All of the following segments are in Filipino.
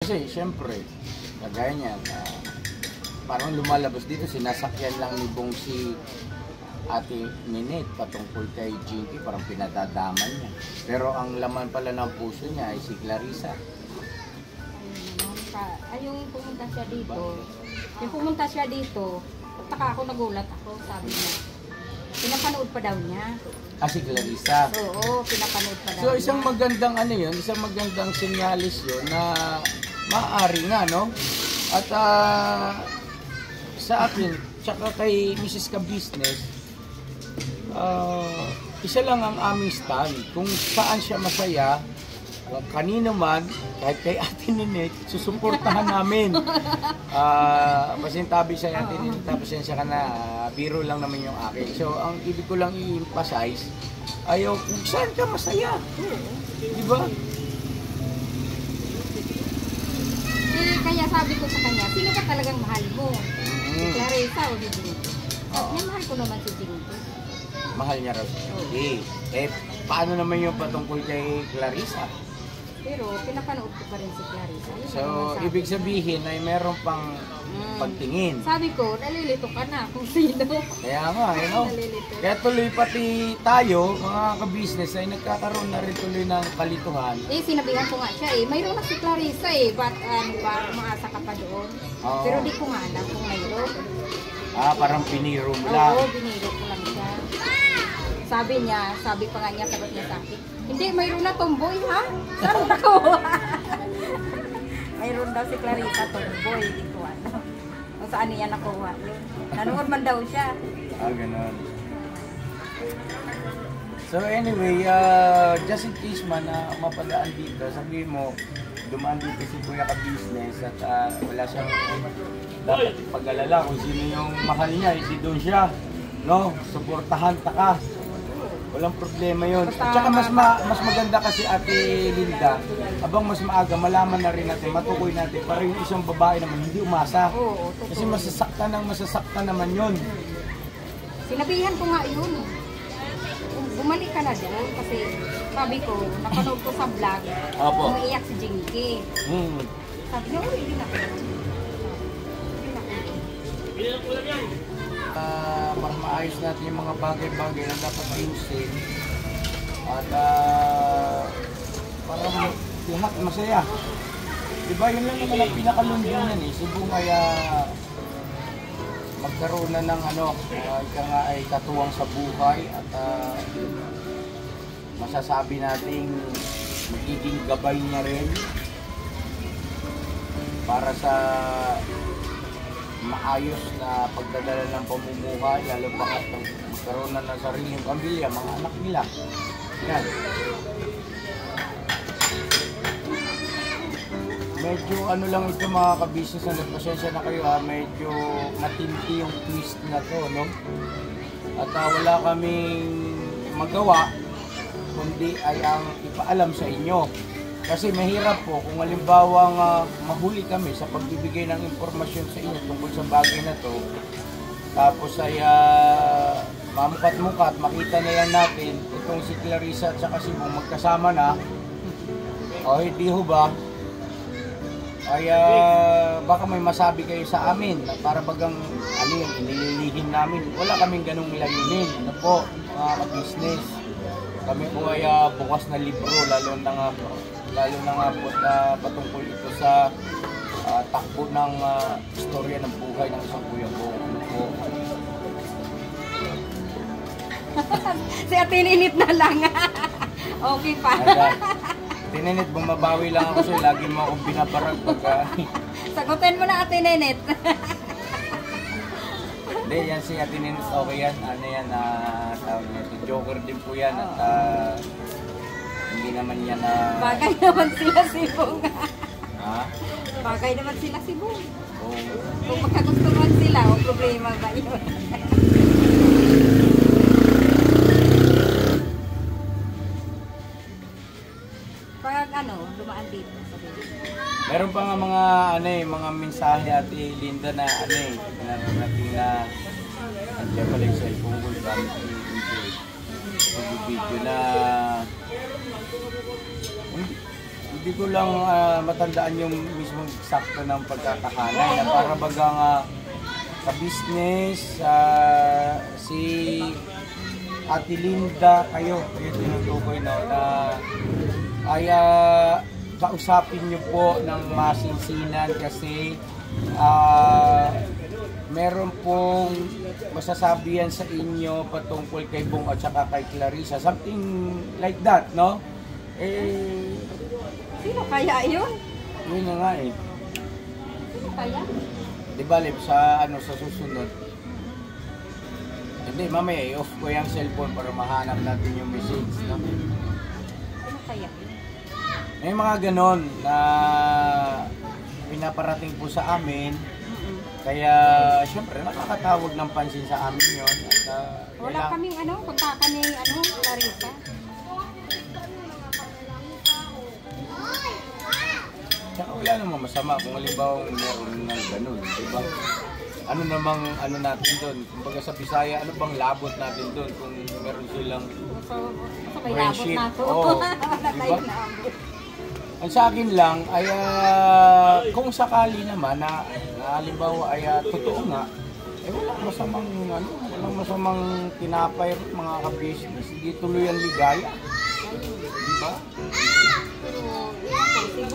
Kasi siyempre, kagaya niya, parang lumalabas dito, sinasakyan lang ni Bong si Ate Ninit patungkol kay Jinky, parang pinadadaman niya. Pero ang laman pala ng puso niya ay si Clarissa. Yung pumunta siya dito, yung pumunta siya dito, taka ako, nagulat ako, sabi niya. Pinapanood pa daw niya. Si Clarissa. Oo, pinapanood pa daw So isang magandang ano yun, isang magandang senyalis yun na maaari nga, no? At sa akin, tsaka kay Mrs. Ka-Business, isa lang ang aming stand. Kung saan siya masaya, kanino man, kahit kay Ate Ninit, susuportahan namin. Pasintabi siya, Ate Ninit, pasensya ka na, biro lang naman yung akin. So, ang ibig ko lang i-emphasize, ayaw kung saan ka masaya. Di ba? Kaya sabi ko sa kanya, sino ka talagang mahal mo? Si Clarissa o si Jinky? Sabi niya, mahal ko naman si Jinky. Mahal niya raw siya. Paano naman yung patungkol kay Clarissa? Pero pinapanood ko pa rin si Clarissa. So, ibig sabihin ay meron pang pagtingin. Sabi ko, nalilito ka na kung sino. Kaya nga, kaya tuloy pati tayo, mga ka-business, ay nagkakaroon na rin tuloy ng kalituhan. Sinabihan ko nga siya mayroon na si Clarissa ba't umaasa ka pa doon? Pero di ko nga alam kung mayroon. Parang piniro mo lang. Oo, biniro ko lang siya. Sabi pa nga niya, sagot niya sa akin, hindi, mayroon na tomboy, ha? Saan ako? Mayroon daw si Clarissa tomboy, di ko alam. Kung saan niya nakuha yun. Nanood man daw siya. Ganon. So anyway, just in case man na mapadaan dito, sabihin mo, dumaan dito si Kuya Ka-Business at wala siyang dapat pag-alala kung sino yung mahal niya, doon siya. No? Suportahan ka. Walang problema yun. At saka mas maganda kasi Ate Linda, abang mas maaga, malaman na rin natin, matukoy natin, para yung isang babae naman hindi umasa. Kasi masasaktan naman yun. Sinabihan ko nga yun. Bumalik ka na doon kasi sabi ko, napanood ko sa vlog, umiiyak si Jinky. Sabi niya, hindi na ko. Para maayos natin yung mga bagay-bagay na dapat ayusin at para lahat masaya. Diba yun lang naman ang pinakalundunan Cebu kaya magkaroon na ng ika nga ay katuwang sa buhay at masasabi nating magiging gabay niya rin para sa maayos na pagdadala ng pamumuhay, lalo pa at magkaroon na ng sariling pamilya, mga anak nila. Yan. Medyo lang ito mga ka-business na nagpasensya na kayo medyo matindi yung twist na to, no? At wala kaming magawa kundi ay ang ipaalam sa inyo. Kasi mahirap po kung halimbawa mahuli kami sa pagbibigay ng impormasyon sa inyo tungkol sa bagay na to. Tapos ay mamukat-mukat, makita na yan natin itong si Clarissa at saka si Bong magkasama na. O hindi ho ba? Ay baka may masabi kayo sa amin na para bagang yung inililihin namin. Wala kaming ganung layunin. Ano po mga ka-business? Kami po ay bukas na libro lalo na nga po na patungkol ito sa takbo ng istorya ng buhay ng isang kuya ko. Ano po? Si Ate Ninit na lang. Okay pa. Ate Ninit, bumabawi lang ako sa'yo. Lagi mo akong binabarag pagka... Sagutin mo na Ate Ninit. Hindi, yan si Ate Ninit. Okay yan. Ano yan? Tawag niya. Joker din po yan. At hindi naman yan bagay naman sila si Bong. Ha? Bagay naman sila si Bong. Oo. Kung magkagustuhan sila, o problema ba yun? Pag dumaan dito sa video. Meron pa nga mga mensahe Ate Linda na natin na andiyan pala yung cellphone ko gamit yung video na hindi Hindi ko lang matandaan yung mismong sakto ng pagkakahanay na para bagang sa business, si Ate Linda, kayo tinutukoy na ay kausapin niyo po ng masinsinan kasi meron pong masasabi yan sa inyo patungkol kay Bong at saka kay Clarissa. Something like that, no? Sino kaya yun? Yun na nga eh. Sino kaya? Di ba, Lip, sa susunod? Hindi, mamaya i-off ko yung cellphone para mahanap natin yung message, no? Sino kaya? May mga ganon na pinaparating po sa amin. Kaya, syempre, nakakatawag ng pansin sa amin yun. At, wala kaming kontakan ni Clarissa. Tsaka wala namang masama kung halimbawa meron ng ganun, diba? Ano namang natin doon? Kumbaga sa Bisaya, ano bang labot natin doon kung meron silang friendship? Oo, diba? Ang sa akin lang ay kung sakali naman na halimbawa ay totoo nga, walang masamang tinapay mga ka-business, hindi tuloy ang ligaya. Diba?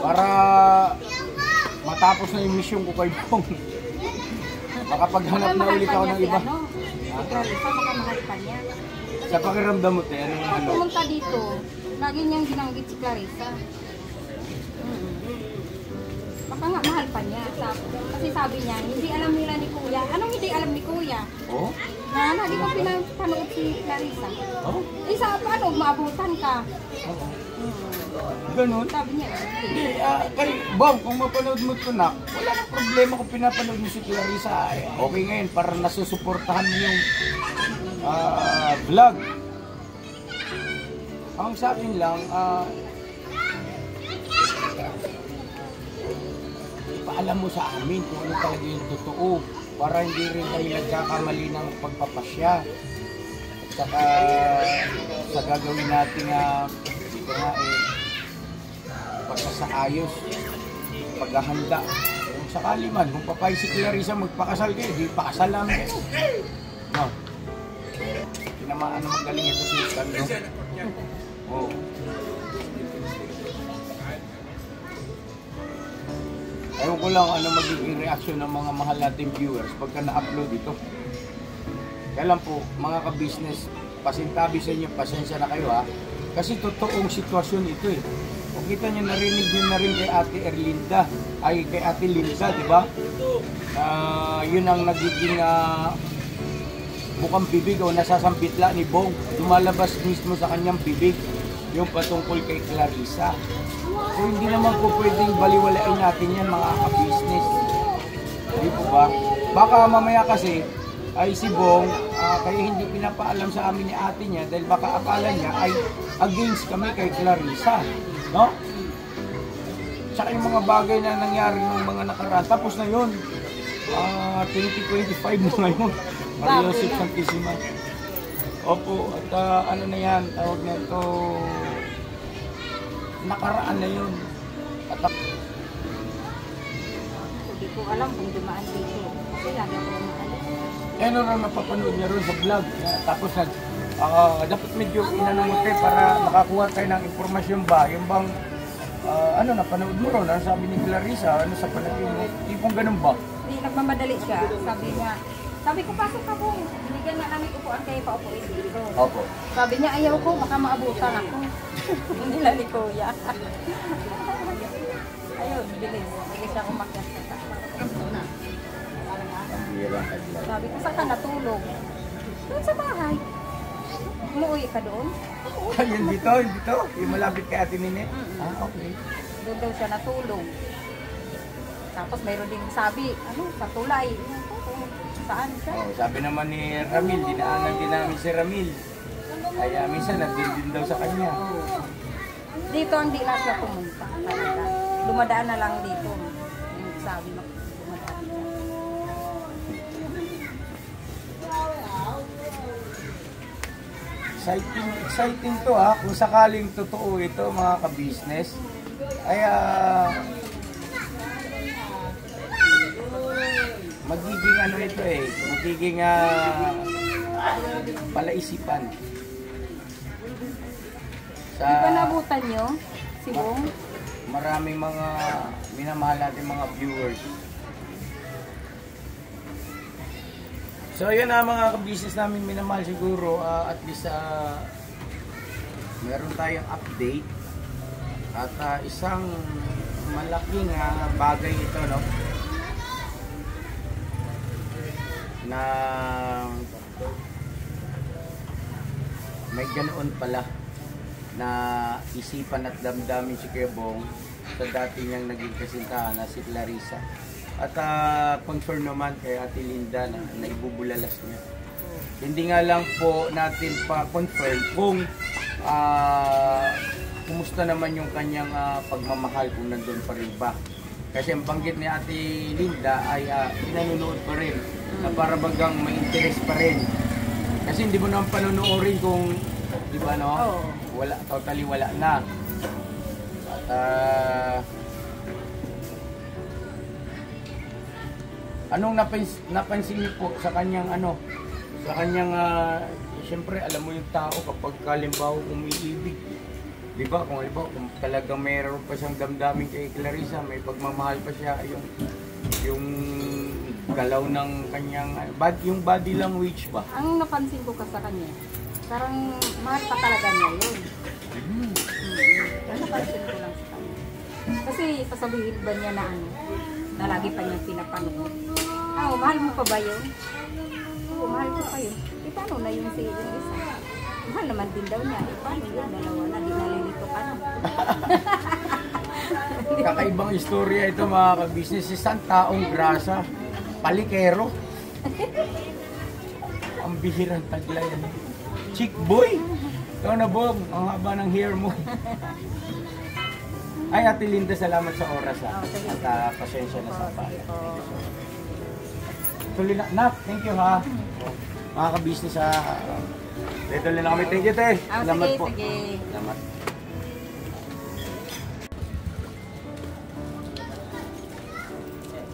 Para matapos na yung mission ko kay Bong. Makapaghanap na ulit ako ng iba. Clarissa, baka mahal pa niya. Sa pakiramdam mo, ano? Pumunta dito, lagi niyang ginanggit si Clarissa. Baka nga mahal pa niya. Kasi sabi niya, hindi alam nila ni Kuya. Anong hindi alam ni Kuya? Oh? Na, di ko pinapanood si Clarissa. Oh? Sa paano, maabutan ka. Oo. Ganun? Sabi niya, hindi. Kay Bong, kung mapanood mo ito na, wala na problema kung pinapanood mo si Clarissa. Okay ngayon, para nasusuportahan mo yung vlog. Ang sa akin lang, ipaalam mo sa amin kung ano talaga yung totoo para hindi rin kami nagkakamali ng pagpapasya. At saka sa gagawin natin pagsasaayos, paghahanda. Kung sakali man, kung papay si Clarissa magpakasal kayo, di pakasal namin kayo. No. Tinamaan na magaling ito si Kando. Oo. Ewan ko lang ano magiging reaksyon ng mga mahal nating viewers pagka na-upload ito. Kaya lang po, mga ka-business, pasintabi sa inyo, pasensya na kayo ha. Kasi totoong sitwasyon ito eh. Kung kita nyo, narinig nyo na rin kay Ate Erlinda, ay kay Ate Linda, di ba? Yun ang nagiging bukang bibig o nasasambitla ni Bong. Lumalabas mismo sa kanyang bibig yung patungkol kay Clarissa. So hindi naman po pwedeng baliwalain natin yan mga ka-business. Hindi po ba? Baka mamaya kasi ay si Bong kaya hindi pinapaalam sa amin ni ate niya dahil baka akala niya ay against kami kay Clarissa. No? Tsaka yung mga bagay na nangyari ng mga nakaraan. Tapos na yun. 2025 na ngayon. Mario Joseph Santissima. Opo. At ano na yan. Tawag na ito. Nakaraan na yun. At hindi ko alam kung dumaan dito. Kasi lagi ko dumaan. Ano rin napapanood niya rin sa vlog. Tapos dapat medyo inanong kayo para makakuha tayo ng informasyon ba. Yung bang napanood mo ron. Ano sabi ni Clarissa? Ano sa palagay mo? Tipong ganun ba? Hindi, nagmamadali siya. Sabi ko, pasok ka po. Binigyan nga namin upuan kayo paupuin dito. Opo. Sabi niya, ayaw ko, baka maabutan ako. Hindi lang ni Kuya. Ayun, bilis. Bilis siya umakyat sa taas. Sabi ko, saan ka natulog? Doon sa bahay. Umuwi ka doon? Ayun dito. Yung malapit kay Ate Ninette. Okay. Doon daw siya natulog. Tapos mayroon din sabi, sa tulay. Saan siya? Sabi naman ni Ramil, dinaanan din namin si Ramil. Kaya minsan nandun daw sa kanya. Dito hindi na siya pumunta. Dumadaan na lang dito. Yung sabi mo, dumadaan siya. Exciting to ha. Kung sakaling totoo ito mga ka-business. ay magiging ano ito magiging palaisipan. Sa Di ba nabutan nyo si Bong? Maraming mga minamahal natin mga viewers. So yun na mga ka-business namin minamahal siguro, at least meron tayong update at isang malaking bagay ito, no, na may ganoon pala na isipan at damdamin si Kuya Bong sa dati niyang naging kasintahan na si Clarissa. At confirm naman kay Ate Linda na naibubulalas niya. Hindi nga lang po natin pa-confirm kung kumusta naman yung kanyang pagmamahal, kung nandun pa rin ba. Kasi ang banggit ni Ate Linda ay pinanunood pa rin na para bagang may interest pa rin. Kasi hindi mo naman panonoorin kung, di ba, no? Wala, totally wala na. At anong napansin niyo po sa kanyang siyempre alam mo yung tao kapag kalimbaw umiibig, di ba? Kung halimbawa kung talagang mayroon pa siyang damdamin kay Clarissa, may pagmamahal pa siya, yung galaw ng kanyang yung body language ba? Ang napansin ko sa kanya, parang mahal pa talaga niya yun. Napansin ko lang sa kanya. Kasi sasabihin ba niya na lagi pa niyang pinapanood. Mahal mo pa ba yun? Oo, mahal ko pa yun. Paano na yung isa? Mahal naman din daw niya. Paano yun? Dalawa na, di nalilito ka na. Kakaibang istorya ito mga ka-business. Isang taong grasa, palikero. Ang bihirang taglay. Chick boy! Ikaw na, Bong, ang haba ng hair mo. Ay, Ate Linda, salamat sa oras at pasensya na sa pala. Tuloy na, thank you ha. Mga ka-business tuloy na kami. Thank you, te. Salamat po. Salamat.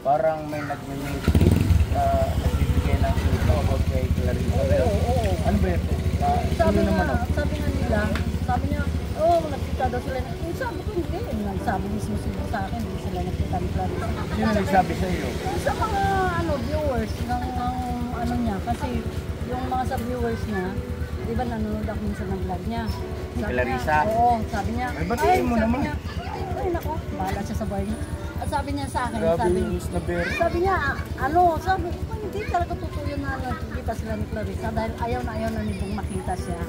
Parang may nag-message nagbibigay ng ito about kay Clarissa. Ano ba ito? Sabi nga nila, nagkita daw sila. Sabi ko hindi, nagsabi mismo sila sa akin, hindi sila nagkita ni Clarissa. Sino nagsabi sa iyo? Sa mga viewers ng niya, kasi yung mga viewers niya, di ba nanonood ako minsan ng vlog niya. Ni Clarissa? Oo, sabi niya. Ay, batiin mo naman. Ay, naku, bahala siya sa buhay niya. At sabi niya sa akin, sabi niya, sabi ko, hindi talaga totoo yun na nakikita sila ni Clarissa dahil ayaw na ni Bong makita siya.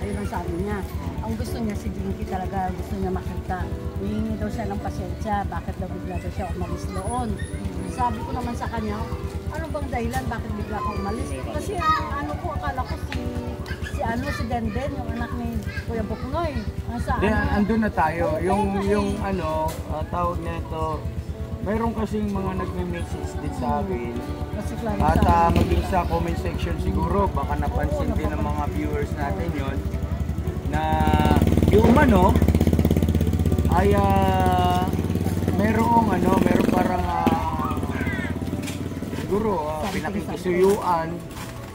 Ayun ang sabi niya. Ang gusto niya si Jinky talaga, gusto niya makita. Hihingi daw siya ng pasensya, bakit daw bigla daw siya umalis doon. Sabi ko naman sa kanya, ano bang dahilan, bakit bigla ka umalis? Kasi akala ko si Denden, yung anak ni Kuya Buknoy. Andun na tayo. Yung tawag na ito, mayroon kasing mga nagme-message din sa akin. At maging sa comment section siguro, baka napansin din ng mga viewers natin yon na yung ay meron parang siguro pinakikisuyuan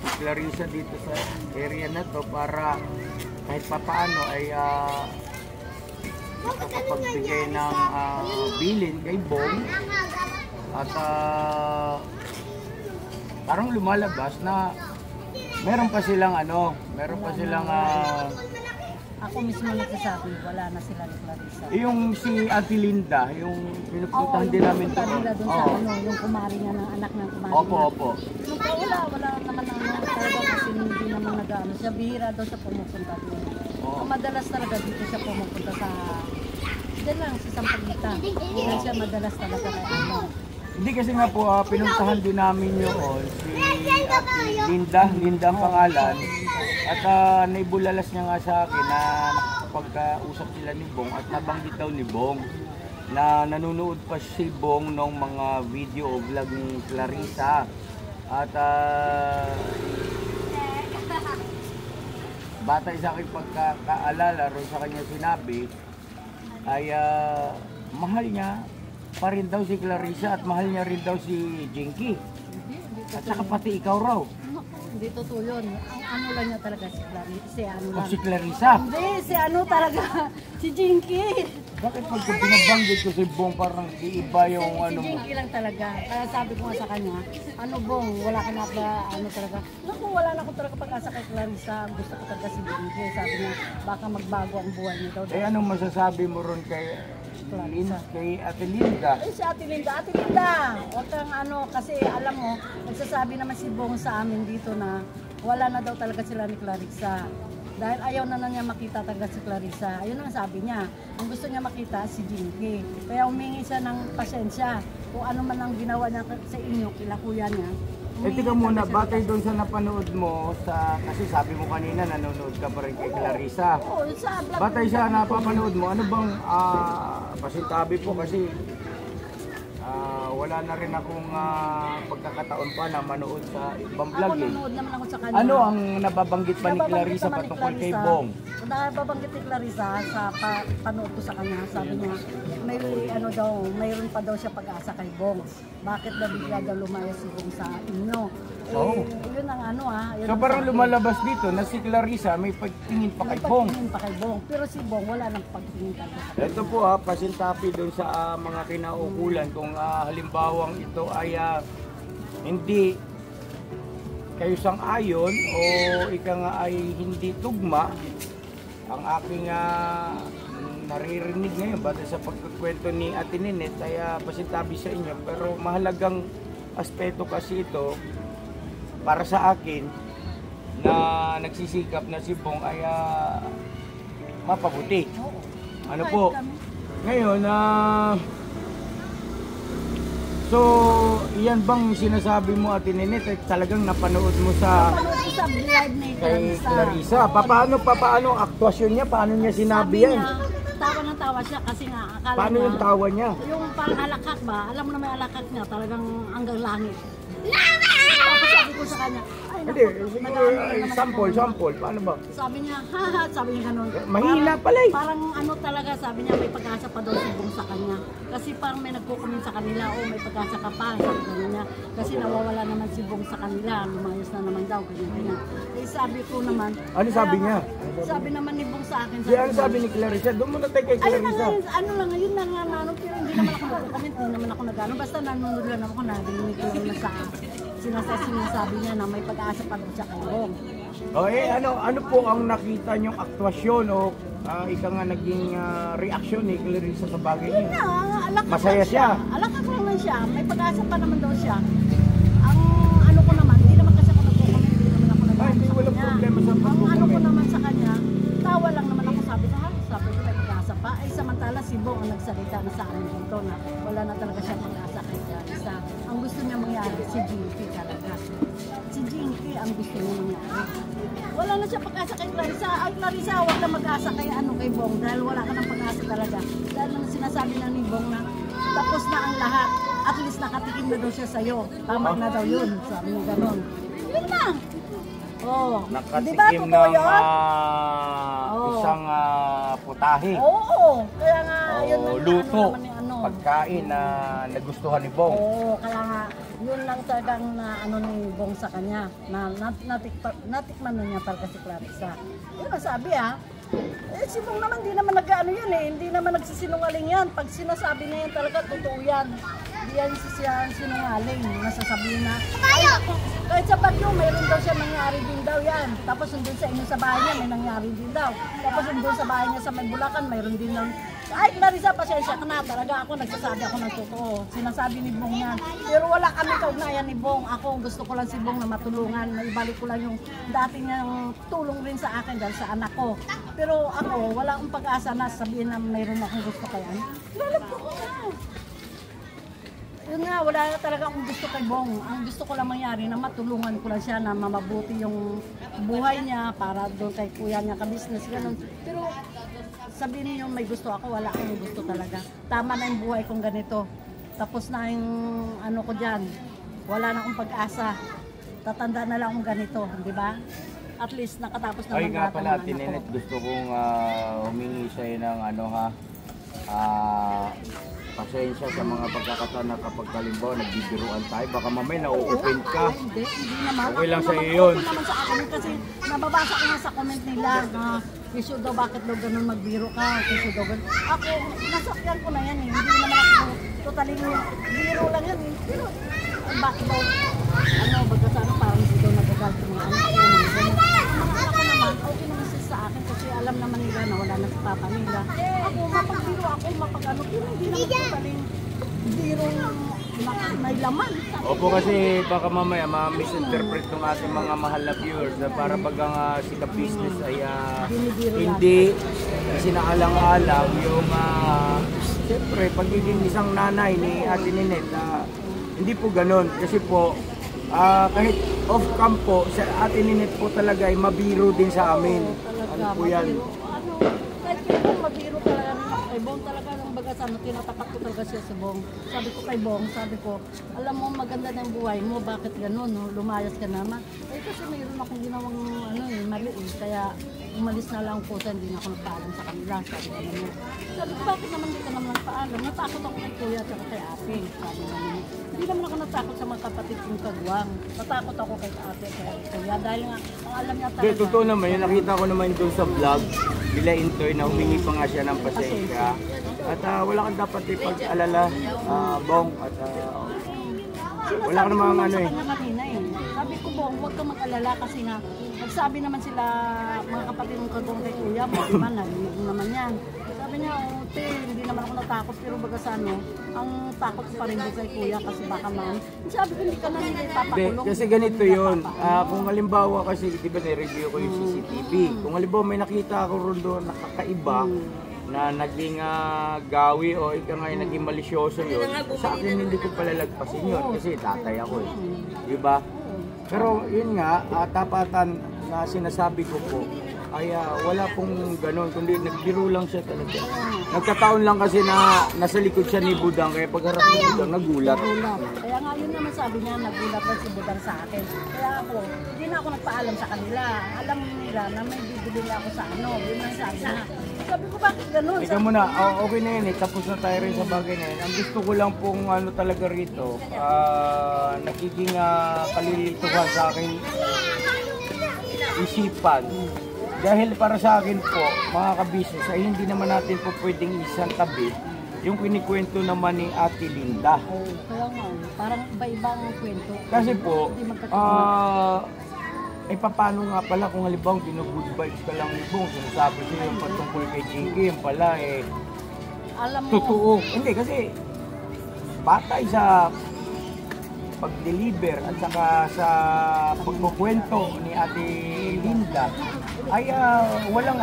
si Clarissa dito sa area na to para kahit papaano ay makapagbigay ng bilin kay Bong at parang lumalabas na meron pa silang ako mismo nagsasabi, wala na sila ni Clarissa. Yung si Ate Linda, yung pinupuntahan din namin doon. Yung kumari niya ng anak ng kumari niya. Opo. Wala naman talaga kasi hindi naman nag-ano siya. Bihira daw siya pumupunta doon. Madalas talaga dito siya pumupunta diyan lang sa Sampaguita. Hindi siya madalas talaga kaya Hindi kasi nga po, pinuntahan din namin yun si Ate Linda ang pangalan. At naibulalas niya nga sa akin na nakapag-usap sila ni Bong at nabanggit daw ni Bong na nanonood pa si Bong ng mga video o vlog ni Clarissa. At batay sa aking pagkakaalala ron sa kanya sinabi ay mahal niya pa rin daw si Clarissa at mahal niya rin daw si Jinky. At saka pati ikaw raw. Hindi totoo yun. Ang ano lang niya talaga si Clarissa. Si ano O lang. si Clarissa. Hindi, si ano talaga. Si Jinky. Bakit pag binabanggit ko si Bong parang iiba yung Si ano mo? Jinky lang talaga. Kaya sabi ko nga sa kanya, ano Bong, wala ka na ba, ano talaga. Naku, wala na ako talaga pag-asa kay Clarissa. Gusto ko talaga si Jinky. Sabi niya, baka magbago ang buhay niya daw. Eh anong masasabi mo ron kay Clarissa. kay Ate Linda? Eh, si Ate Linda, huwag kang ano, kasi alam mo, nagsasabi naman si Bong sa amin dito na wala na daw talaga sila ni Clarissa. Dahil ayaw na niya makita talaga si Clarissa. Ayun ang sabi niya. Ang gusto niya makita si Jinky. Kaya humingi siya ng pasensya. Kung ano man ang ginawa niya sa inyo, kila kuya niya. Eh tika muna, batay doon sa napanood mo, kasi sabi mo kanina nanonood ka pa rin kay Clarissa. Oo, sa vlog. Batay sa napapanood mo, ano bang pasintabi po kasi wala na rin akong pagkakataon pa na manood sa ibang Ako vlog eh. nanonood naman ako sa kanya. Ano ang nababanggit pa ni Nababanggit Clarissa naman ni patungkol kay Clarissa. Bong? Nababanggit ni Clarissa sa panood ko sa kanya. Sabi niya, may ano daw, mayroon pa daw siya pag-asa kay Bong. Bakit na bigla daw lumaya si Bong sa inyo? Eh, Oo. yun ang ano yun So ang parang sabi. lumalabas dito na si Clarissa may pagtingin pa kay Bong. Nagpagtingin pa kay Bong. Pero si Bong wala nang pagtingin talaga. Ito po pasintabi doon sa mga kinaukulan kung halimbawang ito ay hindi kayo sang-ayon o ika nga ay hindi tugma ang aking naririnig ngayon batay sa pagkukwento ni Ate Ninette ay pasintabi sa inyo, pero mahalagang aspeto kasi ito para sa akin na nagsisikap na si Bong ay mapabuti. Oo. Ano Kahit po? kami. Ngayon, so, iyan bang sinasabi mo Ate Ninette ay talagang napanood mo sa Panood ko sa live ni kay Clarissa. Clarissa? Paano ang aktwasyon niya? Paano niya sinabi yan? Sabi niya, tawa ng tawa siya kasi nga akala Paano niya, yung tawa niya? yung parang alakak ba? Alam mo na may alakak niya, talagang hanggang langit. Tapos sabi ko sa kanya, ay Hindi, naku, siguro madami ay naman sample, akong- sample. Paano ba? Sabi niya, haha, sabi niya ganun. Mahina pala eh. Parang ano talaga, sabi niya may pag-asa pa daw si Bong sa kanya. Kasi parang may nagkukumin sa kanila, may pag-asa ka pa, sabi ganun niya. Kasi nawawala naman si Bong sa kanila, lumayos na naman daw, ganyan-ganyan. Eh sabi ko naman, Ano sabi niya? Sabi naman ni Bong sa akin, Ano sabi ni Clarissa? Doon muna tayo kay ayun na Clarissa. nga, ano lang, ayun na nga, ano, pero hindi naman ako nag-comment, hindi naman ako nag-ano, basta nanonood lang ako, narinig ko lang na sa sinasabi niya na may pag-asa pa daw siya kay Bong. Ano po ang nakita niyong aktwasyon o ika nga naging reaksyon ni Clarissa sa bagay Yun niya? na, alakak Masaya lang siya. Alakak lang siya, may pag-asa pa naman daw siya. Ang ano ko naman, hindi naman kasi ako nag-comment, hindi naman ako nag-comment Hindi, sa walang kanya. problema sa Ang ano ko pag-comment. naman sa kanya, tawa lang naman ako, sabi ko, sabi ko may pag-asa pa. Ay samantala si Bong ang nagsalita na sa akin dito na wala na talaga siya pag-asa kay Clarissa. Ang gusto niya mangyari, si Jinky talaga. Si Jinky ang gusto niya mangyari. Wala na siya pag-asa kay Clarissa. Ay Clarissa, huwag ka mag-asa kay kay Bong dahil wala ka ng pag-asa talaga. Dahil nang sinasabi na ni Bong na tapos na ang lahat. At least nakatikim na daw siya sa'yo. Tama na daw yun. Sabi niya ganon. Yun na. Oh, di ba Nakatikim totoo ng yun? isang putahe Oo, kaya nga yun o lang luto, naman ni ano. pagkain na nagustuhan ni Bong. Oo, kaya nga yun lang talagang na ano ni Bong sa kanya na natikman na niya talaga si Clarissa. Yun ang sabi si Bong naman di naman nag-ano yan hindi naman nagsisinungaling yan. Pag sinasabi niya yan talaga totoo yan. Hindi yan siya sinungaling. Nasasabihin na, ay ako, kahit sa Bagyo, mayroon daw siya nangyari din daw yan. Tapos nandun sa inyo sa bahay niya, may nangyari din daw. Tapos nandun sa bahay niya sa May Bulacan, mayroon din lang. Ay, Clarissa, pasensya ka na. Talaga ako, nagsasabi ako ng totoo. Sinasabi ni Bong yan. Pero wala kami kaugnayan ni Bong. Ako, gusto ko lang si Bong na matulungan. Maibalik ko lang yung dati niyang tulong rin sa akin dahil sa anak ko. Pero ako, wala akong pag-asa na sabihin na mayroon akong gusto kaya. Lalap ko na. Yun nga, wala na talaga akong gusto kay Bong. Ang gusto ko lang mangyari na matulungan ko lang siya na mamabuti yung buhay niya para doon kay kuya niya ka-business. Ganun. Pero sabihin niyo may gusto ako, wala akong gusto talaga. Tama na yung buhay kong ganito. Tapos na yung ano ko dyan. Wala na akong pag-asa. Tatanda na lang akong ganito, di ba? At least nakatapos naman Ay nga lahat ng pala, anak ko. Ninette, gusto kong humingi sa'yo ng pasensya sa mga pagkakataon na kapag kalimbawa nagbibiruan tayo, baka mamaya na-open ka. Hindi naman. Okay lang sa iyo yun. Okay naman sa akin kasi nababasa ko nga sa comment nila na issue daw bakit daw ganun magbiro ka, issue daw ganun. Ako, nasakyan ko na yan eh. Hindi naman ako totaling biro lang yan eh. Pero bakit daw, baga sana parang hindi daw nagagal yung mga anak ko. Mga anak ko naman, okay naman sa akin kasi alam naman nila na wala na si papa nila. Ako, mapagbiro ako, mapag-ano, pero hindi naman totaling biro may laman. Opo, kasi baka mamaya ma-misinterpret ng ating mga mahal na viewers na para bagang si The Business ay hindi sinaalang-alang yung siyempre pagiging isang nanay ni Ate Ninette. Hindi po ganun kasi po kahit off-cam po, si Ate Ninette po talaga ay mabiro din sa amin. Ano po yan? Kahit kay Bong, mabiro talaga kay Bong talaga nung baga sana tinatapak ko talaga siya sa Bong. Sabi ko kay Bong, sabi ko, alam mo maganda ng buhay mo, bakit gano'n, no? Lumayas ka naman. Kasi mayroon akong ginawang mali eh, kaya umalis na lang po sa hindi na ako nagpaalam sa kanila. Sabi ko naman, sabi ko, bakit naman hindi ka naman nagpaalam? Natakot ako kay Kuya at kay Ate. Sabi naman, hindi naman ako natakot sa mga kapatid kong kagwang. Natakot ako kay Ate, kay Kuya. Dahil nga, ang alam niya talaga. Totoo naman, yung nakita ko naman doon sa vlog, bila Intoy na humingi pa nga siya ng pasensya. At wala kang dapat ipag-alala, Bong. At wala ka namang ano eh. Sabi ko, Bong, huwag kang mag-alala kasi nga, nagsabi naman sila, mga kapatid ng kagwang kay Kuya, man, narinig naman yan. Sabi niya, te, hindi naman ako natakot, pero baga sa ang takot ko pa rin doon kay Kuya kasi baka man. Sabi ko, hindi ka na nila ipapakulong. Kasi ganito yun, kung halimbawa kasi, di ba na-review ko yung CCTV, kung halimbawa may nakita ako ron doon nakakaiba, na naging gawi o ika nga yung naging malisyoso yun, sa akin hindi ko palalagpasin yun kasi tatay ako eh. Di ba? Pero yun nga, tapatan na sinasabi ko po, ay wala pong gano'n, kundi nagbiro lang siya talaga. Nagkataon lang kasi na nasa likod siya ni Budang, kaya pagharap ni Budang, nagulat. Kaya nga yun naman sabi niya, nagulat na si Budang sa akin. Kaya ako, hindi na ako nagpaalam sa kanila. Alam nila na may bibili ako sa yun lang sabi niya. Sabi ko, bakit gano'n? Ika muna, okay na yun eh, tapos na tayo rin sa bagay na yun. Ang gusto ko lang pong talaga rito, nagiging kalilituhan sa akin isipan. Dahil para sa akin po, mga ka-business, ay hindi naman natin po pwedeng isang tabi yung kinikwento naman ni Ate Linda. Kaya nga, parang iba-iba ang kwento. Kasi po, paano nga pala kung halimbawa good vibes ka lang nito, sinasabi siya yung patungkol kay Jinky, yung pala alam mo, totoo. Hindi, kasi batay sa pag-deliver at saka sa pagkukwento ni Ate Linda ay walang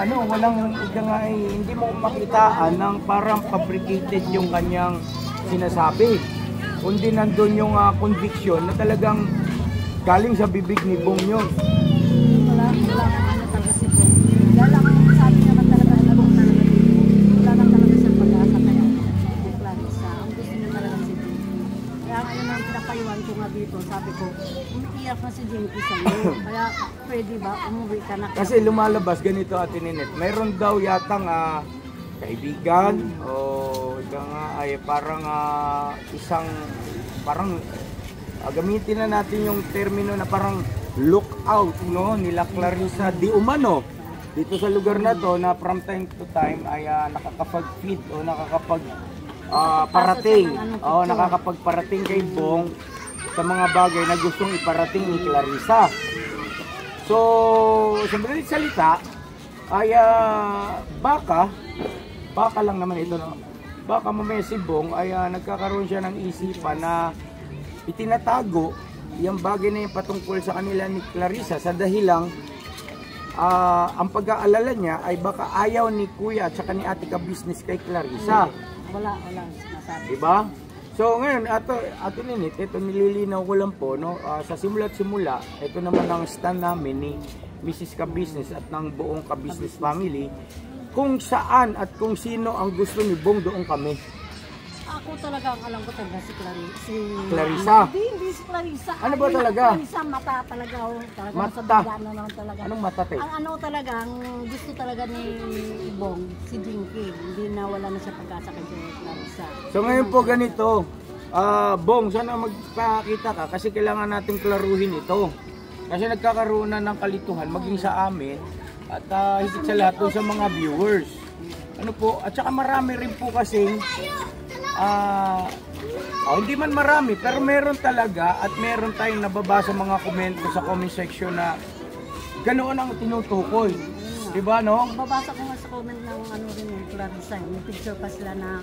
hindi mo makitaan ng parang fabricated yung kanyang sinasabi, kundi nandun yung conviction na talagang galing sa bibig ni Bong yun. Wala talaga si Bong. Dahil ang sabi naman talaga na Bong talaga dito. Wala lang talaga siyang pag-asa kaya Bong Clarissa. Ang gusto niya talaga si Bong. Kaya ngayon ang pinapayuhan ko nga dito, sabi ko, umiiyak na si Jinky sa'yo. Kaya pwede ba, umuwi ka na. Kasi lumalabas ganito Ate Ninette. Mayroon daw yatang kaibigan o ay parang gamitin na natin yung termino na parang lookout nila Clarissa di umano dito sa lugar na to na from time to time ay nakakapag-feed o nakakapagparating kay Bong sa mga bagay na gustong iparating ni Clarissa. So, sa madaling salita ay baka lang naman ito, baka mamaya si Bong ay nagkakaroon siya ng isipan na itinatago yung bagay na yung patungkol sa kanila ni Clarissa sa dahilang ang pag-aalala niya ay baka ayaw ni Kuya at saka ni Ate ka-business kay Clarissa. Wala sinasabi. Diba? So ngayon, Ate Ninette, ito nililinaw ko lang po, sa simula't simula, ito naman ang stand namin ni Mrs. Ka-business at ng buong Ka-business family, kung saan at kung sino ang gusto ni Bong doon kami. Ako talaga, ang alam ko talaga si Clarissa? Hindi si Clarissa. Ano ba talaga? Clarissa, mata talaga. Talaga Mata? sa bigla na naman talaga. Anong mata, te? Ang ano talaga, ang gusto talaga ni Ibong, si Jinky. Hindi na wala na siya pag-asa kay Clarissa. So ngayon po ganito, Bong, sana magpakita ka kasi kailangan natin klaruhin ito. Kasi nagkakaroon na ng kalituhan maging sa amin at higit sa lahat doon sa mga viewers. Ano po, at saka marami rin po kasing hindi man marami, pero meron talaga at meron tayong nababasa mga komento sa comment section na ganoon ang tinutukoy. Diba, no? Babasa ko nga sa comment ng ano rin yung Clarissa. May picture pa sila na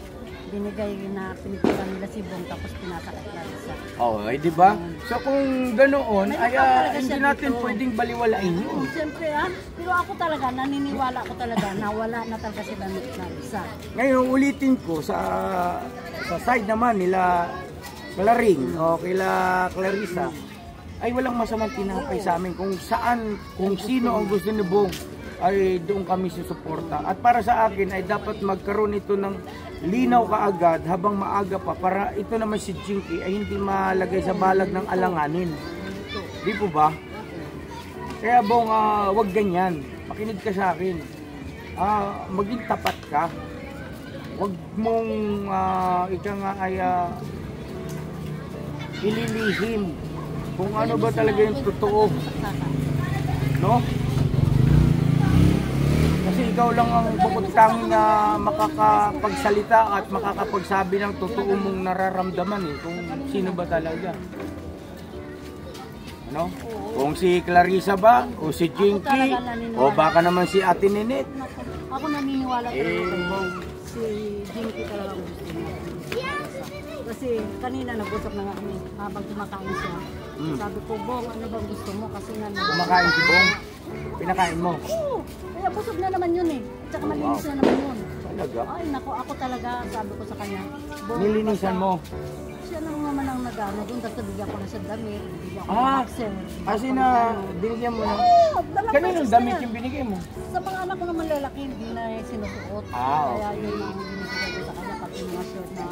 binigay na pinipila nila si Bong tapos pinasa kay Clarissa. Okay, di ba? So kung ganoon, May ay talaga hindi siya natin dito. pwedeng baliwalain yun. Siyempre pero ako talaga, naniniwala ko talaga na wala na talaga sila ni Clarissa. Ngayon, ulitin ko sa side naman nila Claring o kila Clarissa, ay walang masamang tinapay sa amin kung saan, kung sino ang gusto ni Bong ay doon kami susuporta. At para sa akin ay dapat magkaroon ito ng linaw kaagad habang maaga pa para ito naman si Jinky ay hindi malagay sa balag ng alanganin. Di po ba? Kaya Bong, wag ganyan. Makinig ka sa akin. Maging tapat ka. Wag mong ika nga ay ililihim kung ano ba talaga yung totoo. No? Kasi ikaw lang ang bukod tanging na makakapagsalita at makakapagsabi ng totoo mong nararamdaman kung sino ba talaga. Ano? Kung si Clarissa ba? O si Jinky? O baka naman si Ate Ninit? Ako naniniwala talaga kay Bong. Si Jinky talaga ang gusto niya. Kasi kanina nag-usap na nga kami habang kumakain siya. Sabi ko, Bong, ano bang gusto mo? Kasi nga kumakain si Bong? Pinakain mo? Oo, kaya busog na naman yun eh. Tsaka malinis na naman yun. Talaga? Ay nako, ako talaga, sabi ko sa kanya. Bong, Nilinisan mo? Siya nang naman ang nag-ano doon, tapos bigyan ko na siya damit. Bigyan ko ng boxer. Kasi na binigyan mo na. Dalang Kaninong beses damit na yan. yung binigay mo? Sa mga anak ko naman lalaki, hindi na sinusuot. Kaya yun ang binigay ko sa kanya, pati mga shirt na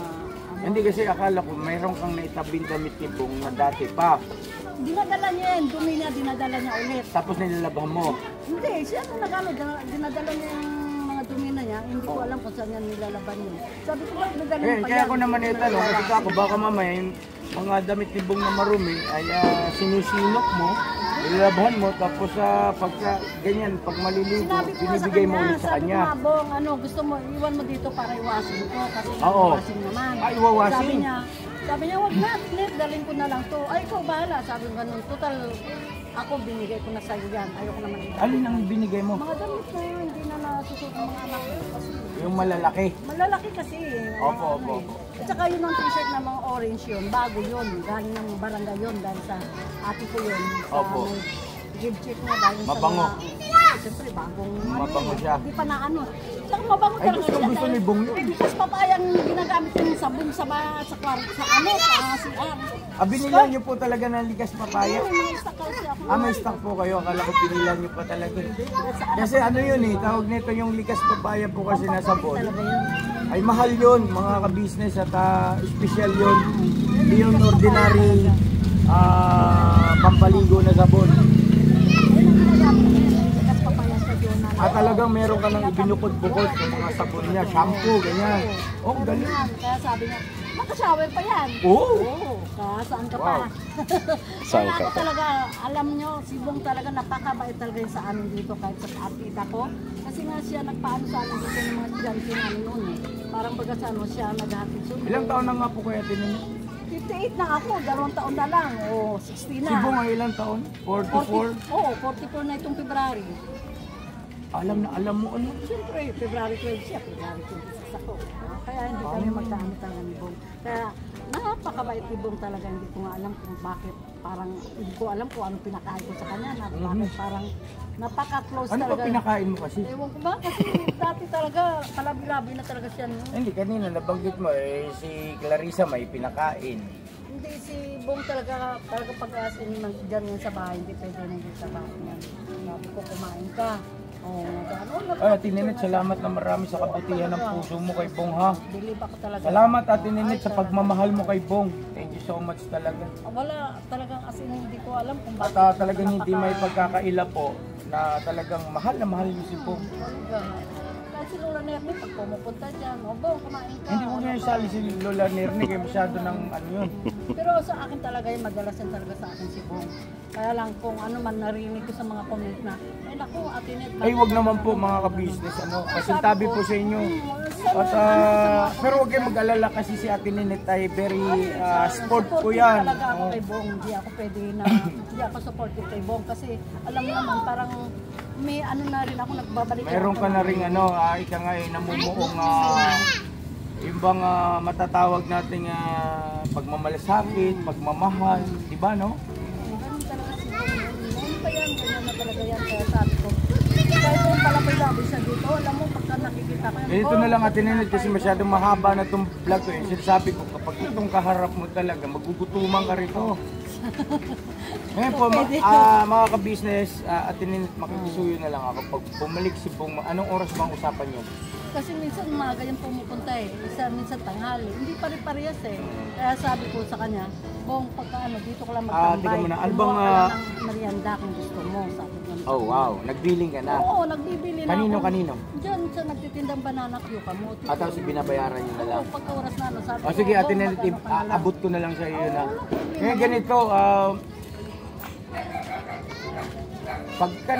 Hindi kasi akala ko mayroon kang naitabing damit ni Bong na dati pa. dinadala niya yan, dumi niya, dinadala niya ulit. Tapos nilalabang mo. Hindi, siya nung nag-ano, dinadala niya yung mga dumi na niya, hindi ko alam kung saan yan nilalaban niya. Sabi ko, bakit nagaling pa yan? Kaya ako naman itanong, kasi ako baka mamaya yung mga damit ni Bong na marumi ay sinisinok mo, nilalabahan mo, tapos pagka ganyan, pag maliligo, Sinabi ko nga sa binibigay mo kanya, ulit sa sabi ko kanya. nga, Bong, ano, gusto mo, iwan mo dito para iwasin ko, kasi Oo. iwasin naman. Iwawasin? Sabi niya, wag na, Clip, dalhin ko na lang to. Ay, ikaw bahala. Sabi ko ganun, total, ako binigay ko na sa'yo yan. Ayoko naman ibigay. Alin ang binigay mo? Mga damit na yun, hindi na nasusunod ng mga anak ko. Kasi, Yung malalaki. malalaki kasi. Opo. At saka yun ang t-shirt na mga orange yun, bago yun. Galing ng barangay yun, dahil sa ate ko yun. Sa Opo. may give check niya dahil Mabango. sa mga, siyempre bagong Mabango siya. Hindi pa na ano. Saka mabango Ay, talaga gusto siya. ni Bong yun. Likas papayang ginagamit yung sabon sa CR. Binilan niyo po talaga ng likas papaya? May stock kasi ako. May stock po kayo. Akala ko pinilan niyo pa talaga. Kasi ano yun tawag nito yung likas papaya po kasi nasa sabon. Talaga yun. Ay mahal yun mga ka-business at special yun. Hindi yung ordinary pampaligo na sabon. Likas papaya sa doon. At talagang meron ka nang ibinukod-bukod sa mga sabon niya, shampoo, ganyan. Oh, galing. Kaya sabi niya, makashower pa yan. Oo. Saan ka Wow. pa? Saan Kaya ka ako pa? talaga, alam nyo, si Bong talaga napakabait talaga yun sa amin dito kahit sa kapita ko. Kasi nga siya nagpaano sa amin dito ng mga estudyante namin noon eh. Parang baga sa ano siya naghahatid sundo. Ilang taon na nga po kaya tinin? 58 na ako, 2 taon na lang. O, 60 na. Si Bong ay ilang taon? 44? Oo, 44 na itong February. Alam mo ano? Siyempre, February 12 siya, February 26 ako. Kaya hindi kami magkano talaga ni Bong. Kaya napakabait ni Bong talaga, hindi ko nga alam kung bakit parang, hindi ko alam kung anong pinakain ko sa kanya, na bakit parang napaka-close Ano ba talaga. pinakain mo kasi? Ewan ko ba, kasi dati talaga, kalabi-labi na talaga siya. No? Hindi, kanina nabanggit mo si Clarissa may pinakain. Hindi, si Bong talaga pag-asin dyan yan sa bahay, hindi pwede na dyan sa bahay niya. Sabi ko, kumain ka. Oo, Ay, Ate Ninit, salamat na marami sa kabutihan ng puso mo kay Bong, ha. Believe ako talaga. Salamat, Ate Ninit, sa pagmamahal mo kay Bong. Thank you so much talaga. Wala talagang as in, hindi ko alam kung bakit. At talagang hindi may pagkakaila po na talagang mahal na mahal niyo si Bong. Kasi Lola Nerny, pag pumupunta dyan, o Bong, kumain ka. Hindi ko niya isali si Lola Nerny, kaya masyado ng ano yun. Pero sa akin talaga yung madalas yan talaga sa akin si Bong. Kaya lang kung ano man narinig ko sa mga comment na, ay naku, Ate Net. Ay, wag naman po mga ka-business, ano, kasintabi po sa inyo. At, pero wag kayong mag-alala kasi si Ate Ninit ay very sport po yan. Talaga ako kay Bong, hindi ako pwede na, hindi ako supportive kay Bong kasi alam mo naman parang may ano na rin ako nagbabalik. Mayroon ka na rin ano, ika nga eh, namumuong yung bang matatawag nating pagmamalasakit, pagmamahal, di ba no? Ganun talaga si Bong. Ano pa yan? Ganyan na talaga yan. Kaya sabi ko, kahit kung palabay-labay siya dito, alam mo, pagka nakikita ko yan. Ganito na lang Ate Ninit kasi masyadong mahaba na itong vlog ko eh. Sinasabi ko, kapag itong kaharap mo talaga, magugutuman ka rito. Ngayon po, mga ka-business, Ate Ninit, makikisuyo na lang ako. Pag bumalik si Bong, anong oras bang usapan nyo? Kasi minsan umaga yung pumupunta eh. Minsan tanghali. Hindi pare-parehas eh. Kaya sabi ko sa kanya, Bong, pagka ano, dito ko lang magtambay. Tingnan mo na, albang ng merienda kung gusto mo. Sabi ko. Oh wow, nagbiling ka na. Oo, nagbibili na Kanino, ako. kanino? Diyan sa nagtitindang banana cue kamote. At tapos binabayaran nyo na lang. Oo, pagka oras na ano, sabi O sige, ko, Ate Bong, Ninit, magkano ka na lang? abot ko na lang sa iyo na. Ngayon ganito, pagka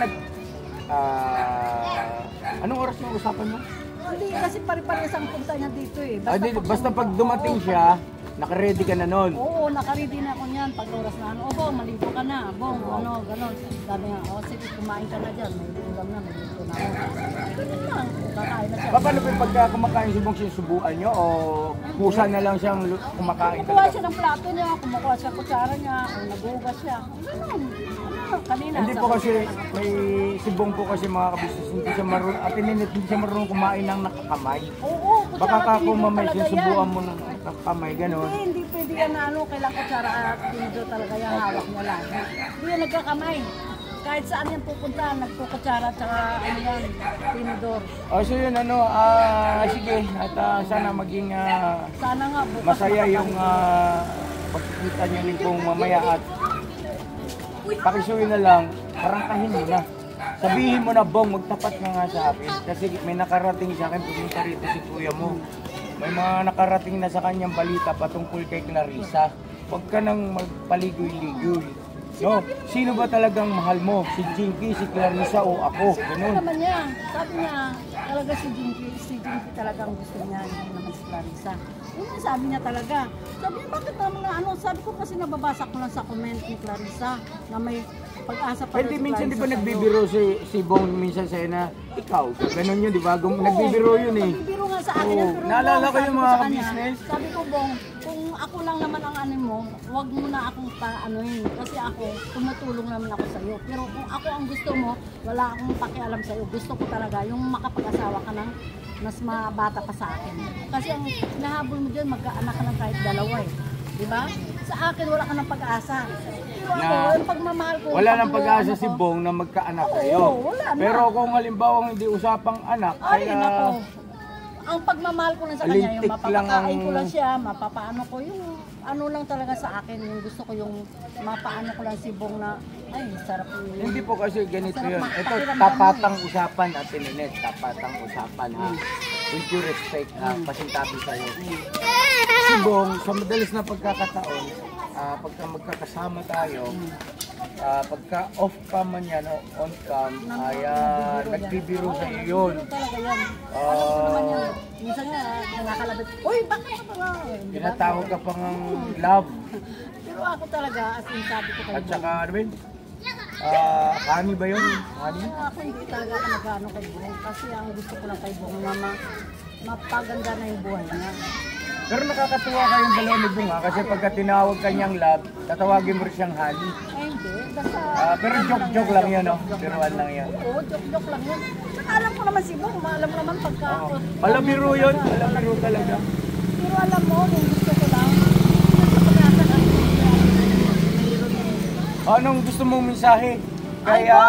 anong oras yung usapan mo? Hindi, kasi pare-parehas ang punta niya dito eh. Basta pag dumating siya, naka-ready ka na nun. Oo, nakaready na ako niyan. Pag oras na ano, o Bong, maligo ka na. Bong, ano, gano'n. Sabi nga, o sige, kumain ka na dyan. May ulam na, may luto na ako. Ganun lang, kakain na siya. Paano po pagka kumakain si Bong, sinusubuan nyo o kusa na lang siyang kumakain Kumukuha talaga? siya ng plato niya, kumukuha siya ng kutsara niya, o naghugas siya. Ganun. Kanina. Hindi po kasi, may si Bong po kasi mga kabisnes, hindi siya marunong, Ate Ninit, hindi siya marunong kumain ng nakakamay. Oo, kutsara. Baka ka tinidor mamay talaga sinusubuan yan. mo ng nakakamay, gano'n. Hindi pwede yan na ano, kailang kutsara at tinidor talaga yan, hawak niya lang. Hindi yan nagkakamay. Kahit saan yan pupunta, nagkukutsara at saka ano yan, tinidor. O so yun ano, sige, at sana maging Sana nga bukas. masaya yung pagkikita niyo ni Bong mamaya at pakisuyo na lang, parangkahin mo na. Sabihin mo na, Bong, magtapat ka nga sa akin. Kasi may nakarating sa akin, pumunta rito si kuya mo. May mga nakarating na sa kanyang balita patungkol kay Clarissa. Huwag ka nang magpaligoy-ligoy. No? Sino ba talagang mahal mo? Si Jinky, si Clarissa o ako? Ano Ganun. naman niya? Sabi niya, talaga si Jinky talaga ang gusto niya, hindi naman si Clarissa. Yun yung sabi niya talaga. Sabi niya, bakit naman na ano? Sabi ko kasi nababasa ko lang sa comment ni Clarissa na may pag-asa pa Pwede rin si minsan di ba Clarissa nagbibiro si Bong minsan sa'yo na ikaw, ganun yun di ba? Nagbibiro yun eh. Nagbibiro nga sa akin. Oo. Pero Naalala Bong, ko yung sabi mga sa kanya, business. Sabi ko, Bong, kung ako lang naman ang ano mo, wag mo na akong pa-anoin. Kasi ako, tumutulong naman ako sa'yo. Pero kung ako ang gusto mo, wala akong pakialam sa'yo. Gusto ko talaga yung makapag-asawa ka ng mas mabata pa sa akin. Kasi ang hinahabol mo dyan, magkaanak ka ng kahit dalawa eh. Di ba? Sa akin, wala ka ng pag-asa. Pero ako, yung pagmamahal ko, Wala nang pag- pag-asa ano si ko, Bong na magkaanak Oo, kayo. wala na. Pero kung halimbawa hindi usapang anak, Ay, kaya nako. Ang pagmamahal ko lang sa kanya, yung Lintik lang mapapakain ang- ko lang siya, mapapaano ko, yung ano lang talaga sa akin, yung gusto ko yung mapaano ko lang si Bong na, ay, sarap yung... hindi po kasi ganito Sarap yun. Ito, pakiramdam tapatang usapan at Ninit. Tapatang usapan ha. With due respect ha. Pasintabi sa'yo. Si Bong, sa madalas na pagkakataon, pagka magkakasama tayo, pagka off cam man yan o on cam, ay nagbibiro sa iyo yun. Biro talaga yan. Alam ko naman yan. Minsan nga, nakakalabit, uy, bakit ka pa nga? Eh, di ba? Tinatawag ka pang love. Pero ako talaga, as in sabi ko kay At Bong, saka ano ba yun? Honey ba yun? Honey? ako hindi talaga ako nag-ano kay Bong kasi ang gusto ko lang kay Bong na mapaganda na yung buhay niya. Pero nakakatuwa kayong dalawa ni Bong ha, kasi pagka tinawag kanyang love, tatawagin mo rin siyang honey. Eh, hindi. Basta... Pero joke-joke lang yan, no? Biruan lang yan. Oo, joke-joke lang yun. Saka alam ko naman si Bong, alam mo naman pagka... Palabiro yun, palabiro talaga. Pero alam mo, yung gusto ko lang, gusto ko lang sa Anong gusto mong mensahe Kaya...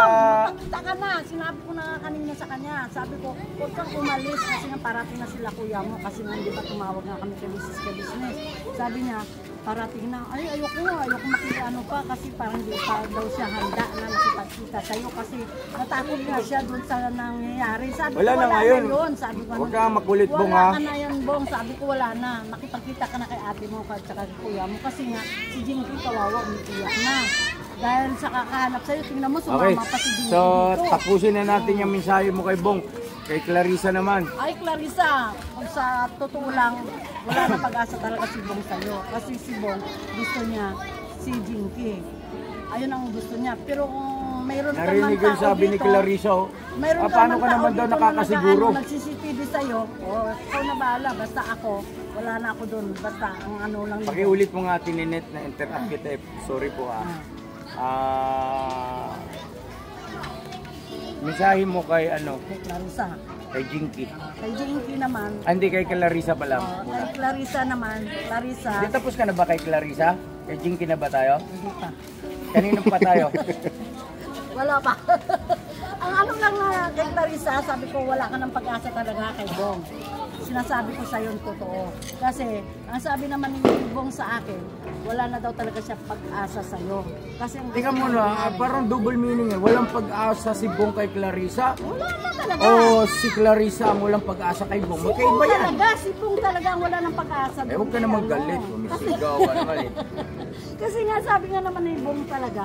Magkita ka na. Sinabi ko na kanina sa kanya. Sabi ko, huwag kang umalis kasi nga parating na sila kuya mo. Kasi nga di ba tumawag nga kami kay Mrs. ka business. Sabi niya, parating na. Ay, ayoko makita ano pa kasi parang di pa daw siya handa na makipagkita sa'yo kasi natakot nga siya doon sa nangyayari. Sabi Wala ko, na ngayon. yun. Sabi ko, Huwag kang makulit, Bong, ha? Wala ka na yan, Bong. Sabi ko, wala na. Makipagkita ka na kay ate mo at saka kay kuya mo kasi nga si Jinky kawawa, umiiyak na. Dahil sa kakahanap sa'yo, tingnan mo, sumama pa si Jinky So, dito. tapusin na natin yung mensahe mo kay Bong. Kay Clarissa naman. Ay, Clarissa, kung sa totoo lang, wala na pag-asa talaga si Bong sa'yo. Kasi si Bong, gusto niya si Jinky. Ayun ang gusto niya. Pero kung mayroon ka man Narinig yung tao sabi ni dito, Clarissa, mayroon paano ka naman daw nakakasiguro? Nag-CCTV sa'yo, ikaw na bahala. Basta ako, wala na ako doon. Basta ang ano lang. Pakiulit mo nga Tininet na interrupt kita. Sorry po ha. Mensahe mo kay ano? Kay Clarissa. Kay Jinky. Kay Jinky naman. Hindi kay Clarissa pala. Kay Clarissa naman. Clarissa. Di tapos ka na ba kay Clarissa? Kay Jinky na ba tayo? Hindi pa. Kanino pa tayo? Wala pa. Ang ano lang na kay Clarissa, sabi ko wala ka ng pag-asa talaga kay Bong. Sinasabi ko sa yung totoo. Kasi ang sabi naman ni Bong sa akin, wala na daw talaga siya pag-asa sa iyo. Kasi ang Tingnan mo na, parang double meaning eh. Walang pag-asa si Bong kay Clarissa. wala na talaga. O si Clarissa ang walang pag-asa kay Bong. Si Bong Magkaiba yan. talaga, si Bong talaga ang wala ng pag-asa. Eh, huwag ka naman galit. Umisigaw ka naman eh. Kasi nga sabi nga naman ni Bong talaga,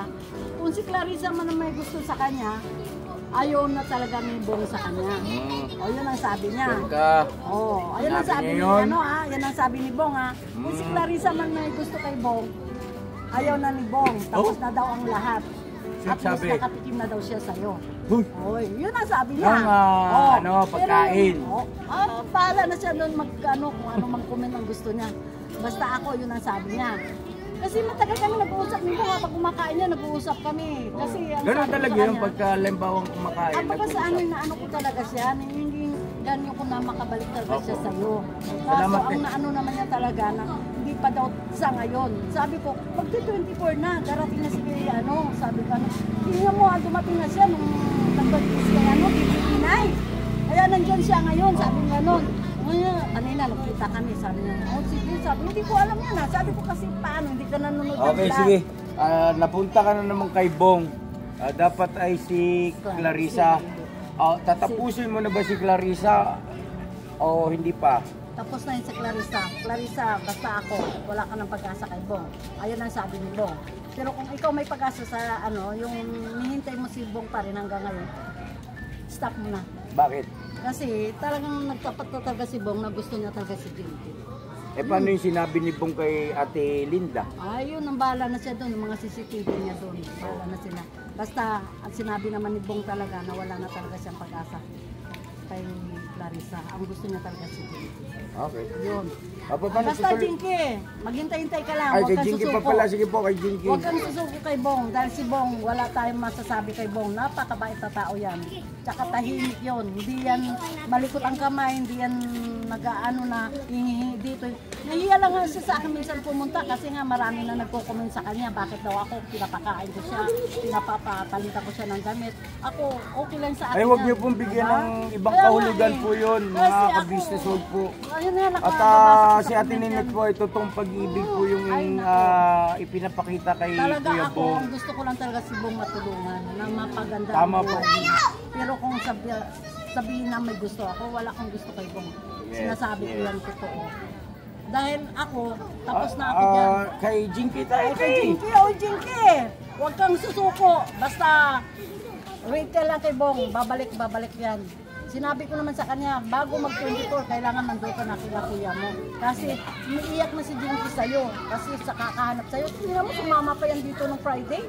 kung si Clarissa man ang may gusto sa kanya, ayaw na talaga ni Bong sa kanya. O yun ang sabi niya. Sure ka. Ayun ang Sabi sabi niya ni yun? ano yan ang sabi ni Bong ha. Kung si Clarissa man may gusto kay Bong, ayaw na ni Bong. Tapos na daw ang lahat. At least Sabi? nakatikim na daw siya sa'yo. Huy. Oy, yun ang sabi niya. Ang, ano, pagkain. Bahala na siya doon kung ano mang comment ang gusto niya. Basta ako, yun ang sabi niya. Kasi matagal kami nag-uusap ni Bong, pag kumakain niya, nag-uusap kami. Kasi ang Ganun sabi ko talaga sa yung kanya, pagka limbawang kumakain. ang baga sa ano, nag-uusap. inaano ko talaga siya, hindi ganyan ko na makabalik talaga siya sa'yo. Kaso Salamat ang eh. naano naman niya talaga na hindi pa daw sa ngayon. Sabi ko, pag 24 na, darating na si ano, sabi ko, tingnan mo, dumating na siya nung nag-birthday kay ano, Pinay. Kaya nandyan siya ngayon, sabi nga nun. Kanina, nagkita kami, sabi niya, sige, sabi, hindi ko alam yan ha. Sabi ko kasi paano, hindi ka nanonood ng Okay, vlog. sige. Napunta ka na naman kay Bong. Dapat ay si Clarissa. Tatapusin mo na ba si Clarissa? O hindi pa? Tapos na yun si Clarissa. Clarissa, basta ako, wala ka ng pag-asa kay Bong. Ayun ang sabi ni Bong. Pero kung ikaw may pag-asa sa ano, yung hinihintay mo si Bong pa rin hanggang ngayon, stop mo na. Bakit? Kasi talagang nagtapat na talaga si Bong na gusto niya talaga si Jinky. Paano yung sinabi ni Bong kay Ate Linda? Ayun, ang bahala na siya doon, yung mga CCTV niya doon. Bahala na sila. Basta, ang sinabi naman ni Bong talaga na wala na talaga siyang pag-asa kay Clarissa. Ang gusto niya talaga si Jinky. Okay. Yun. Paano Basta tutuloy? Jinky, maghintay-hintay ka lang. Ay, Huwag kay kang Jinky pa susuko. pala. Sige po, kay Jinky. Huwag kang susuko kay Bong. Dahil si Bong, wala tayong masasabi kay Bong. Napakabait na tao yan. Tsaka tahimik yun. Hindi yan malikot ang kamay. Hindi yan nag-ano na hingihingi dito. Nahiya lang nga siya sa akin minsan pumunta kasi nga marami na nagko-comment sa kanya. Bakit daw ako pinapakain ko siya, pinapapalitan ko siya ng gamit. Ako, okay lang sa akin. Ay, huwag yan. niyo pong bigyan Diba? ng ibang Kaya nga kahulugan eh. po yun. Kasi Mga ako, ka-business world po. Ayun nga, At nakababasa ko si sa Ate comment Ninit yan. po ay totoong pag-ibig po yung Ay, nako. ipinapakita kay Talaga Kuya ako, Bong. ang gusto ko lang talaga si Bong matulungan na mapaganda ang Tama po. buhay niya. Pero kung sabihin na may gusto ako, wala akong gusto kay Bong. Yes, Sinasabi ko yes. yan totoo. Dahil ako, tapos na ako dyan. Kay Jinky tayo, Kay Jinky, Jinky! Huwag kang susuko. Basta, wait ka lang kay Bong. Babalik yan. Sinabi ko naman sa kanya, bago mag-24, kailangan nandun ka na kila kuya mo. Kasi umiiyak na si Jinky sa'yo. Kasi sa kakahanap sa'yo, tingnan mo, sumama pa yan dito nung Friday.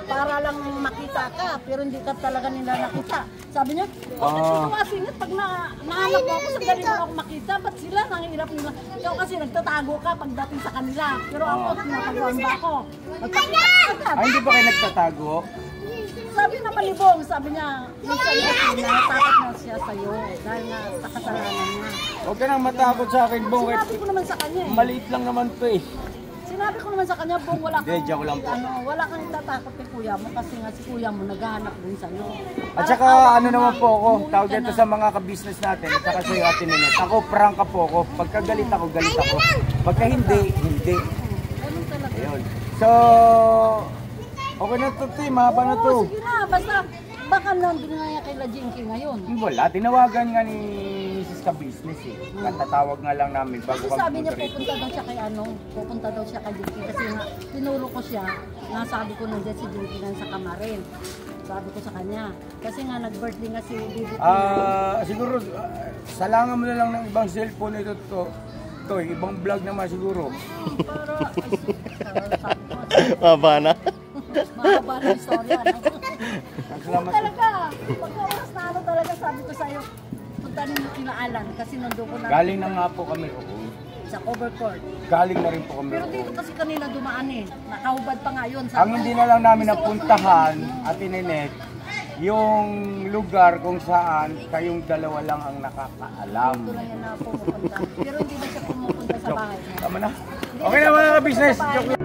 Para lang makita ka, pero hindi ka talaga nila nakita. Sabi niya, bakit sino masingit pag nahanap mo ako, sandali mo ako makita, ba't sila nangihirap nila? Ikaw kasi nagtatago ka pagdating sa kanila. Pero ako, pinapagawan ba ako? Nagpakita ka agad. Ay, hindi ba kayo nagtatago? Sabi naman ni Bong, sabi niya, minsan kasi natatakot na siya sa'yo dahil nga sa kasalanan niya. Huwag ka nang matakot sa akin, Bong. Sinabi ko naman sa kanya eh. Maliit lang naman to eh. Sinabi ko naman sa kanya, Bong, wala Hindi, joke lang po. wala kang itatakot kay kuya mo kasi nga si kuya mo naghahanap din sa'yo. At saka ano naman po ako, tawag dito sa mga ka-business natin, at saka sa iyo Ate Ninette, ako prangka po ako. Pagka galit ako, galit ako. Pagka hindi, hindi. Ganun talaga. Ayun. So, okay na to, Tim. Mahaba na to. Oo, sige na. Basta, baka nandun nga yan kay La Jinky ngayon. Wala, tinawagan nga ni Mrs. Ka-Business eh. Katatawag nga lang namin bago Kasi sabi niya rito. pupunta daw siya kay pupunta daw siya kay Jinky kasi nga tinuro ko siya, nasabi ko nandiyan si Jinky nga sa kamarin. Sabi ko sa kanya, kasi nga nag-birthday nga si Bibi. Siguro, salangan mo na lang ng ibang cellphone ito to. Ibang vlog naman siguro. Para, sabi ko, Maba na. mahaba na yung storya. Salamat. Talaga, pagka oras na talaga sabi ko sa'yo, punta ninyo kina Alan kasi nandun ko na Galing na nga po kami roon. sa cover court. Galing na rin po kami Pero dito roon. kasi kanina dumaan eh. Nakahubad pa nga yun. Ang hindi na lang namin napuntahan, Ate Ninette, yung lugar kung saan kayong dalawa lang ang nakakaalam. Ito lang yan na pumupunta. Pero hindi na siya pumupunta sa bahay. Tama na. Okay na mga business. Joke lang.